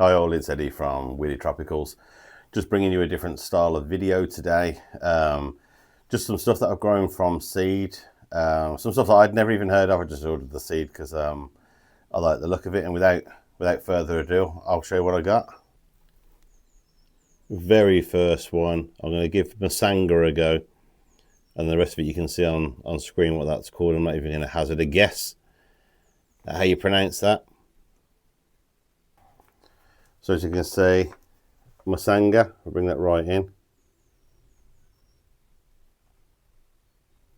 Hi all, it's Eddie from Weirdy Tropicals. Just bringing you a different style of video today. Just some stuff that I've grown from seed. Some stuff that I'd never even heard of. I just ordered the seed because I like the look of it. And without further ado, I'll show you what I got. Very first one, I'm going to give MUSANGA a go. And the rest of it you can see on screen what that's called. I'm not even going to hazard a guess at how you pronounce that. So as you can see, MUSANGA, I'll bring that right in.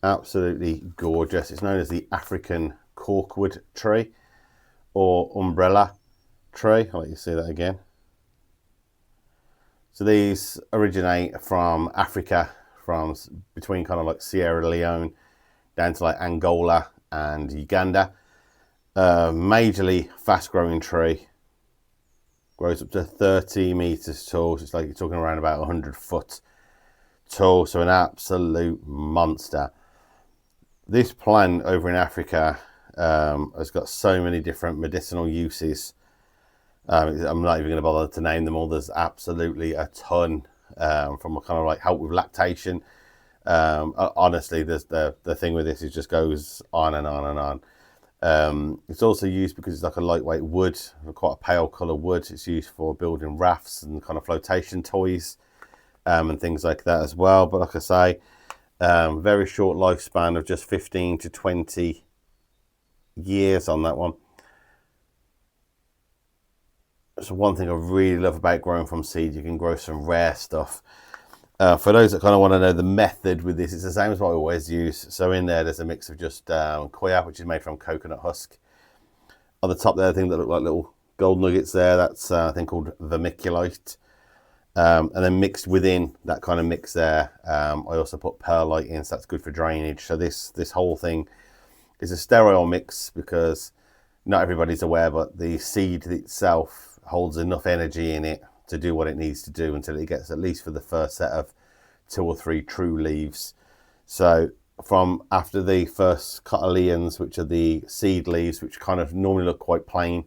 Absolutely gorgeous. It's known as the African corkwood tree or umbrella tree. I'll let you see that again. So these originate from Africa, from between kind of like Sierra Leone down to like Angola and Uganda. Majorly fast growing tree. Grows up to 30 meters tall. So it's like you're talking around about 100 foot tall. So an absolute monster. This plant over in Africa has got so many different medicinal uses. I'm not even going to bother to name them all. There's absolutely a ton from a kind of like help with lactation. Honestly, there's the thing with this, it just goes on and on and on. It's also used because it's like a lightweight wood, quite a pale colour wood. It's used for building rafts and kind of flotation toys and things like that as well. But like I say, very short lifespan of just 15 to 20 years on that one. So one thing I really love about growing from seed, you can grow some rare stuff. For those that kind of want to know the method with this, it's the same as what I always use. So in there's a mix of just koya, which is made from coconut husk. On the top there, I think that look like little gold nuggets there. That's a thing called vermiculite. And then mixed within that kind of mix there, I also put perlite in, so that's good for drainage. So this whole thing is a sterile mix because not everybody's aware, but the seed itself holds enough energy in it to do what it needs to do until it gets at least for the first set of 2 or 3 true leaves. So from after the first cotyledons, which are the seed leaves, which kind of normally look quite plain,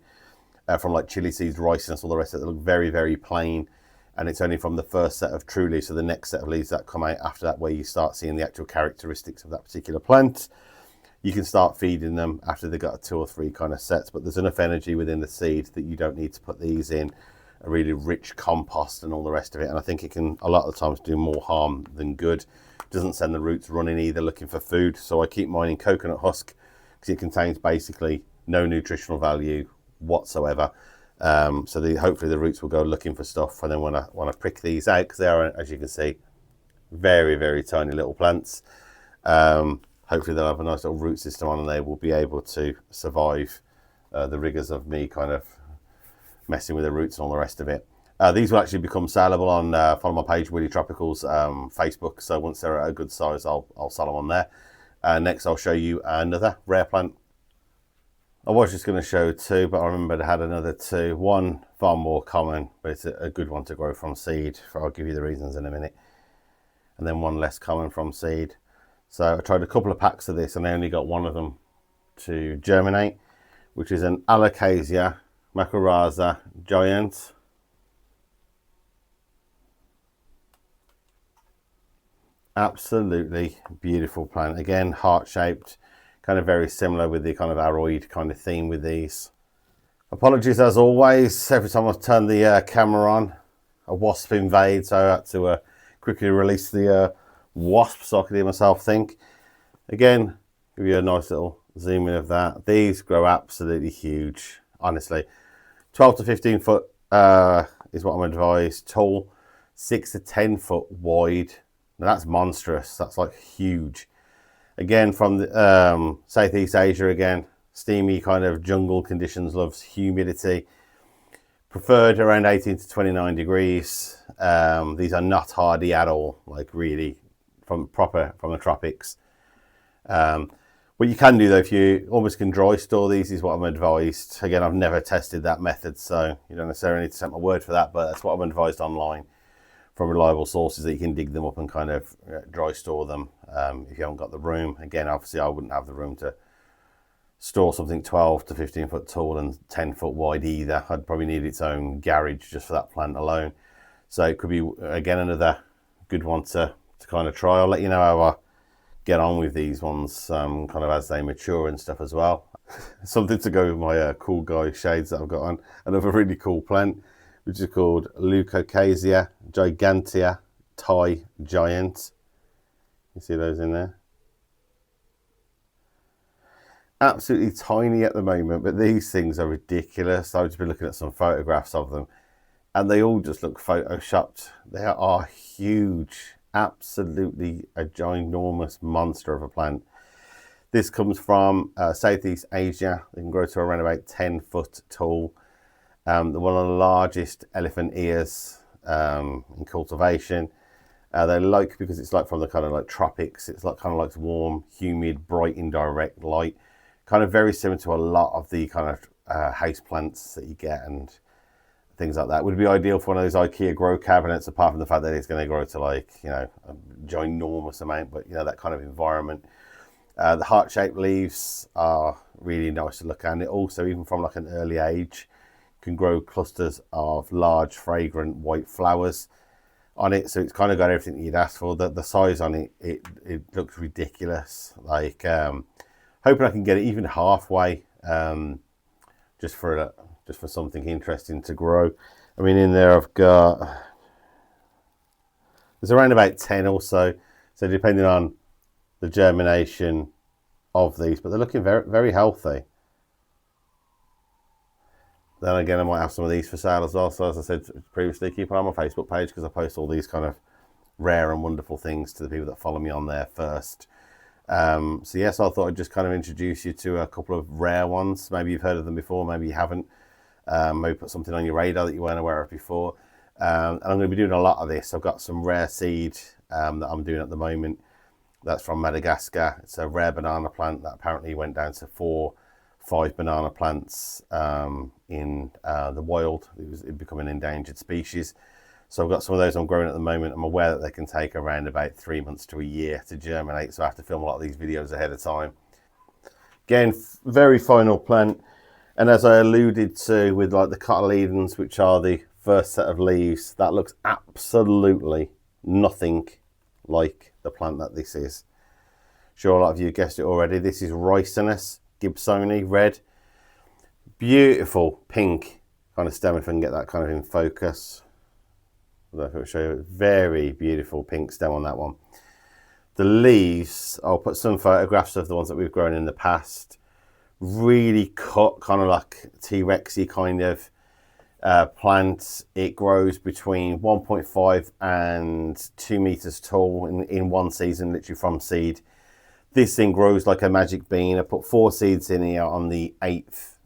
from like chili seeds, ricinus, all the rest of it, they look very, very plain. And it's only from the first set of true leaves, so the next set of leaves that come out after that, where you start seeing the actual characteristics of that particular plant. You can start feeding them after they've got 2 or 3 kind of sets, but there's enough energy within the seed that you don't need to put these in a really rich compost and all the rest of it. And I think it can a lot of the times do more harm than good. It doesn't send the roots running either looking for food. So I keep mine in coconut husk because it contains basically no nutritional value whatsoever. So hopefully the roots will go looking for stuff. And then when I prick these out, because they are, as you can see, very, very tiny little plants, hopefully they'll have a nice little root system on and they will be able to survive the rigors of me kind of messing with the roots and all the rest of it. These will actually become sellable on follow my page, Weirdy Tropicals, Facebook. So once they're at a good size, I'll sell them on there. Next, I'll show you another rare plant. I was just going to show 2, but I remembered I had another 2. One far more common, but it's a good one to grow from seed. I'll give you the reasons in a minute. And then one less common from seed. So I tried a couple of packs of this and I only got one of them to germinate, which is an ALOCASIA MACRORRHIZA giant. Absolutely beautiful plant. Again, heart-shaped, kind of very similar with the kind of aroid kind of theme with these. Apologies as always, every time I turn the camera on, a wasp invades, so I had to quickly release the wasp so I could hear myself think. Again, give you a nice little zoom in of that. These grow absolutely huge, honestly. 12 to 15 foot is what I'm advised. Tall, 6 to 10 foot wide. Now that's monstrous. That's like huge. Again, from the, Southeast Asia again. Steamy kind of jungle conditions, loves humidity. Preferred around 18 to 29 degrees. These are not hardy at all, like really from the tropics. What you can do though, if you almost can dry store these, is what I'm advised. Again, I've never tested that method, so you don't necessarily need to take my word for that, but that's what I'm advised online from reliable sources, that you can dig them up and kind of dry store them if you haven't got the room. Again, obviously I wouldn't have the room to store something 12 to 15 foot tall and 10 foot wide either. I'd probably need its own garage just for that plant alone. So it could be, again, another good one to kind of try. I'll let you know how I get on with these ones kind of as they mature and stuff as well. Something to go with my cool guy shades that I've got on. Another really cool plant, which is called LEUCOCASIA gigantea Thai giant. You see those in there? Absolutely tiny at the moment, but these things are ridiculous. I've just been looking at some photographs of them and they all just look photoshopped. They are huge, absolutely a ginormous monster of a plant. This comes from Southeast Asia. They can grow to around about 10 foot tall. They're one of the largest elephant ears in cultivation. They like, because it's like from the kind of like tropics, it's like kind of like warm, humid, bright, indirect light. Kind of very similar to a lot of the kind of house plants that you get and things like that. Would be ideal for one of those IKEA grow cabinets, apart from the fact that it's going to grow to like, you know, a ginormous amount, but you know, that kind of environment. The heart-shaped leaves are really nice to look at. And it also, even from like an early age, can grow clusters of large, fragrant white flowers on it. So it's kind of got everything that you'd ask for. The size on it, it looks ridiculous. Like, hoping I can get it even halfway, just for something interesting to grow. I mean, in there I've got, there's around about 10 or so. So depending on the germination of these, but they're looking very, very healthy. Then again, I might have some of these for sale as well. So as I said previously, keep an eye on my Facebook page, because I post all these kind of rare and wonderful things to the people that follow me on there first. So yes, I thought I'd just kind of introduce you to a couple of rare ones. Maybe you've heard of them before, maybe you haven't. Maybe put something on your radar that you weren't aware of before. And I'm going to be doing a lot of this. I've got some rare seed that I'm doing at the moment. That's from Madagascar. It's a rare banana plant that apparently went down to 4-5 banana plants in the wild. It become an endangered species. So I've got some of those I'm growing at the moment. I'm aware that they can take around about 3 months to a year to germinate, so I have to film a lot of these videos ahead of time. Again, very final plant, and as I alluded to with like the cotyledons, which are the first set of leaves, that looks absolutely nothing like the plant that this is. Sure, a lot of you guessed it already. This is RICINUS GIBSONII red. Beautiful pink kind of stem, if I can get that kind of in focus. I don't know if it'll show you. Very beautiful pink stem on that one. The leaves, I'll put some photographs of the ones that we've grown in the past. Really cut, kind of like T-Rexy kind of plant. It grows between 1.5 and 2 meters tall in one season, literally from seed. This thing grows like a magic bean. I put 4 seeds in here on the 8th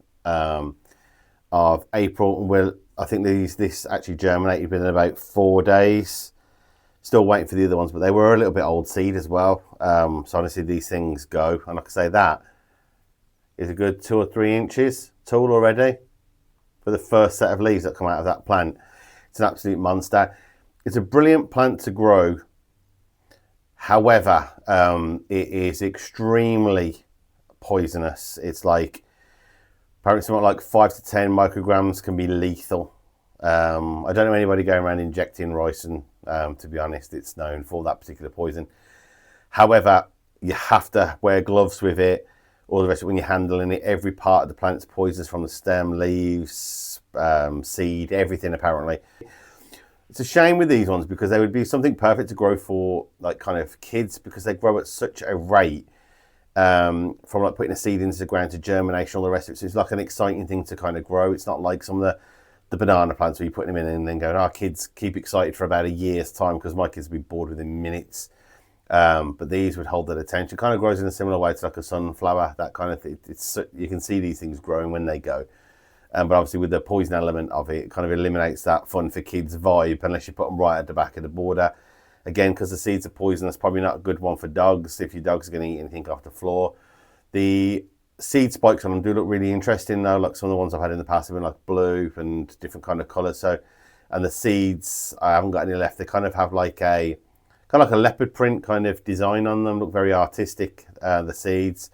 of April, and I think this actually germinated within about 4 days. Still waiting for the other ones, but they were a little bit old seed as well. So honestly, these things go, and like I say, that is a good 2 or 3 inches tall already for the first set of leaves that come out of that plant. It's an absolute monster. It's a brilliant plant to grow. However, it is extremely poisonous. It's like, apparently something like 5 to 10 micrograms can be lethal. I don't know anybody going around injecting ricin. To be honest, it's known for that particular poison. However, you have to wear gloves with it, all the rest of it when you're handling it. Every part of the plant's poisonous, from the stem, leaves, seed, everything apparently. It's a shame with these ones, because they would be something perfect to grow for like kind of kids, because they grow at such a rate from like putting a seed into the ground to germination, all the rest of it. So it's like an exciting thing to kind of grow. It's not like some of the banana plants where you put them in and then go, our kids keep excited for about a year's time, because my kids would be bored within minutes. But these would hold that attention. Kind of grows in a similar way to like a sunflower, that kind of thing. You can see these things growing when they go. But obviously with the poison element of it, it kind of eliminates that fun for kids vibe, unless you put them right at the back of the border. Again, because the seeds are poisonous, probably not a good one for dogs, if your dog's going to eat anything off the floor. The seed spikes on them do look really interesting though, like some of the ones I've had in the past have been like blue and different kind of colours. So, and the seeds, I haven't got any left. They kind of have like a leopard print kind of design on them, look very artistic, the seeds.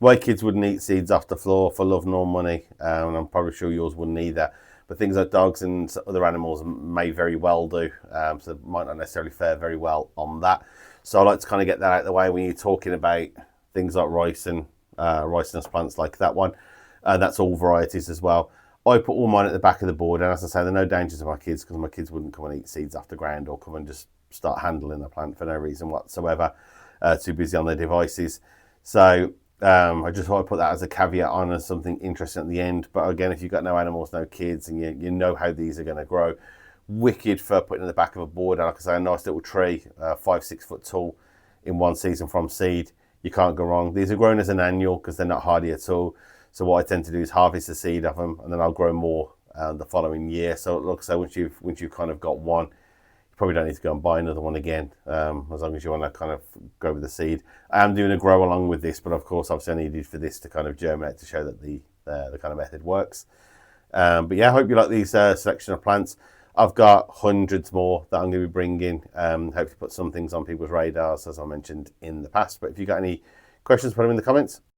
My kids wouldn't eat seeds off the floor for love nor money, and I'm probably sure yours wouldn't either. But things like dogs and other animals may very well do, so they might not necessarily fare very well on that. So I like to kind of get that out of the way when you're talking about things like ricinus plants like that one. That's all varieties as well. I put all mine at the back of the board, and as I say, there are no dangers to my kids because my kids wouldn't come and eat seeds off the ground or come and just start handling the plant for no reason whatsoever, too busy on their devices. So I just thought I'd put that as a caveat on as something interesting at the end. But again, if you've got no animals, no kids, and you know how these are going to grow, wicked for putting in the back of a board. And like I say, a nice little tree, 5-6 foot tall in one season from seed. You can't go wrong. These are grown as an annual because they're not hardy at all. So what I tend to do is harvest the seed of them, and then I'll grow more the following year. So look, so once you've kind of got one, probably don't need to go and buy another one again, as long as you want to kind of go with the seed. I am doing a grow along with this, but of course obviously I needed for this to kind of germinate to show that the kind of method works. But yeah, I hope you like these selection of plants. I've got hundreds more that I'm going to be bringing. Hopefully put some things on people's radars, as I mentioned in the past. But if you've got any questions, put them in the comments.